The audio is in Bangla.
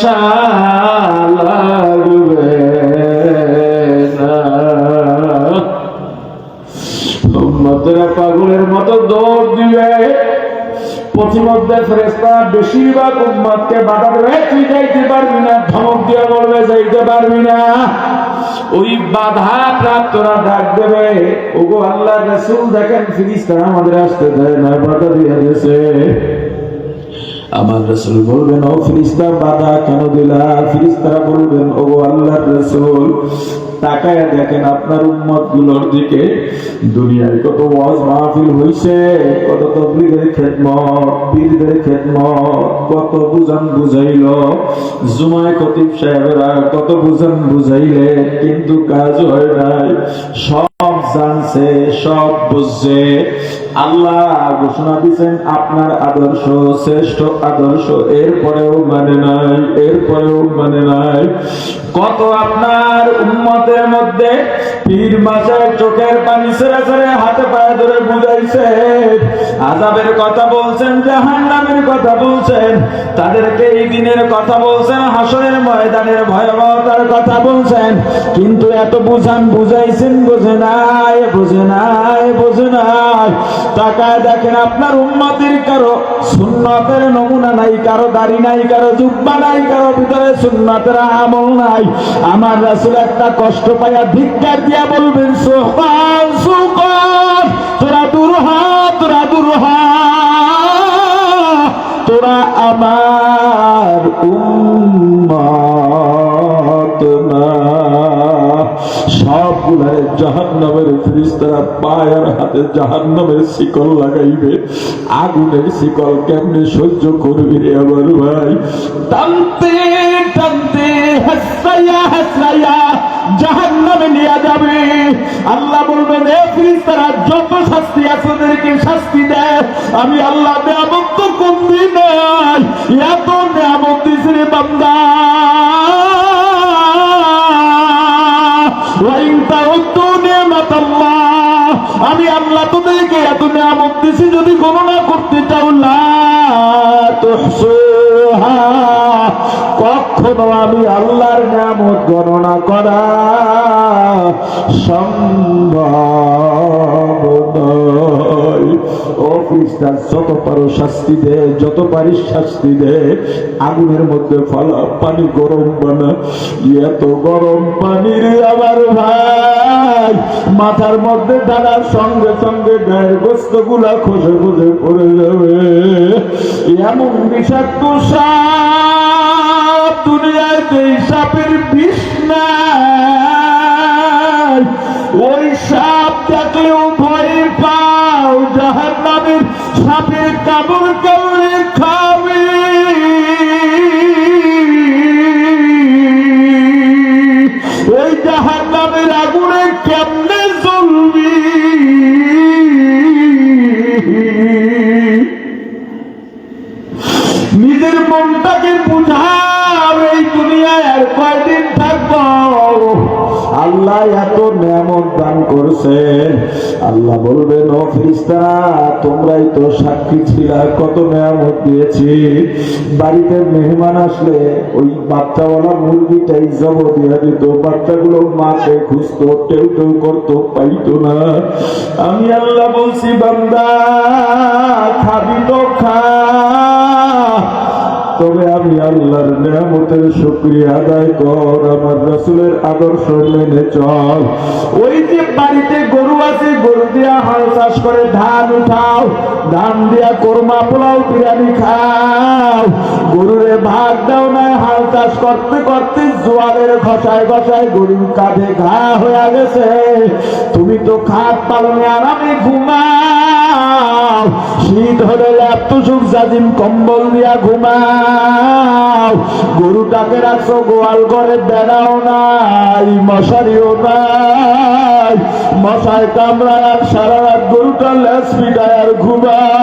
পিপাসা লাগবে না। উম্মতেরা পাগলের মতো দৌড় দিবে। পথিমধ্যে ফেরেশতা বেশিরভাগ উম্মতকে বাধা দেবে, তুই যাইতে পারবি না, ধমক দিয়ে বলবে যাইতে পারবি না। ওই বাধা প্রাপ্তরা ডাক দেবে, ওগো আল্লাহর রাসূল দেখেন ফেরেশতারা আমাদের আসতে দেয় না, বাধা দিয়ে দিয়েছে। আমার রাসূল বলবেন, ও ফেরেশতা বাধা কেন দিলা? ফেরেশতারা বলবেন, ওগো আল্লাহর রাসূল তাকায় দেখেন আপনার উম্মত গুলোর দিকে। দুনিয়ায় কত ওয়াজ মাহফিল হইছে, কত তাবলীগের খেদমত, পীরদের খেদমত, কত বুঝান বুঝাইল, জুমায় খতিব সাহেবরা কত বুঝান বুঝাইলে, কিন্তু কাজ হয় নাই। সব জানছে, সব বুঝছে। আল্লাহ ঘোষণা দিচ্ছেন আপনার আদর্শ শ্রেষ্ঠ আদর্শ, এরপরেও মানে নাই, এরপরেও মানে নাই। কত আপনার উম্মতের মধ্যে পীর মাসের চোখের পানি ছেড়ে ছেড়ে হাতে পায়ে ধরে বুঝাইছে, আযাবের কথা বলছেন, জাহান্নামের কথা বলছেন, তাদেরকে এই দিনের কথা বলছেন, হাসরের ময়দানের ভয়াবহতার কথা বলছেন, কিন্তু এত বুঝান বুঝাইছেন, বোঝে নাই, বোঝে নাই, বোঝে নাই। তাকায় দেখেন আপনার উম্মতের কারো সুন্নতের নমুনা নাই, কারো দাড়ি নাই, কারো জুব্বা নাই, কারো ভিতরে সুন্নতের আমল নাই। আমার রাসূল একটা কষ্ট পাইয়া ধিক্কার দিয়া বলবেন, সুবহান সুবহান, তোরা দূর হ, তোরা দূর হ, তোরা আমার উম্মত না। সবগুলো জাহান্নামের ফেরেশতারা পায়ের হাতে জাহান্নামের শিকল লাগাইবে। আগুনের শিকল কেমনে সহ্য করবি রে আমার ভাই? টানতে টানতে হাসরাইয়া হাসরাইয়া জাহান্নামে নিয়ে যাবে। আল্লাহ বলবেন, এ ফেরেশতারা যত শাস্তি আছে ওদেরকে শাস্তি দেয়। আমি আল্লাহ নিয়ামত তো কমবি নাই, এত নিয়ামত দিছি রে বান্দা। আমি আল্লাহ তোদেরকে এত নিয়ামত দিছি, যদি গণনা করতে চাও না কখনো আমি আল্লাহর নিয়ামত গণনা করা সম্ভব নয়। ও ফেরেশতা যত পারো শাস্তি দে, যত পারিস শাস্তি দে, আগুনের মধ্যে ফালা, পানি গরম বানা। এত গরম পানির আমার ভাই মাথার মধ্যে ঢালার সঙ্গে সঙ্গে গায়ের গোস্ত গুলা খসে খসে পড়ে যাবে। এমন বিষাক্ত সাপ দুনিয়াতে, সাপের বিষ নাই। ওই সাপ দেখলেও ভয় পাও, জাহান্নামের সাপের কামড় কামড়ে খাবে। ওই জাহান্নামের আগুনে কেমনে জ্বলবি? নিজের মনটাকে বুঝাও, এই দুনিয়ায় আর কয়দিন থাকবো? আল্লাহ এত নিয়ামত দান করছেন। আল্লাহ বলবেন, ও ফেরেশতারা তোমরাই তো সাক্ষী ছিলা কত নিয়ামত দিয়েছি। বাড়িতে মেহমান আসলে ওই বাচ্চাওয়ালা মুরগিটাই জব দিয়ে দিত, বাচ্চাগুলো মাকে খুঁজতো, টেউ টেউ করতো, পাইতো না। আমি আল্লাহ বলছি, বান্দা খাবি তো খা, তবে আমি আল্লাহর নিয়ামতের শুকরিয়া আদায় কর, আমার রাসূলের আদর্শ মেনে চল। ওই যে বাড়িতে গরু আছে, গরু দিয়া হাল চাষ করে ধান উঠাও, ধান দিয়া কোরমা পোলাও বিরিয়ানি খাও। গরুরে ভাত দাও না, হাল চাষ করতে করতে জোয়ারের ঘষায় ঘষায় গরুর কাঁধে ঘা হয়ে গেছে। তুমি তো খাট পালনে আরামে ঘুমাও, শীত হলে ল্যাপটুসুক জাজিম কম্বল দিয়া ঘুমাও। গরুটাকে রাখছো গোয়াল ঘরে, বেড়াও নাই, মশারিও নাই, মশায় কামড়ায় আর সারা রাত গরুটা লেজ পিটায় আর ঘুমায়।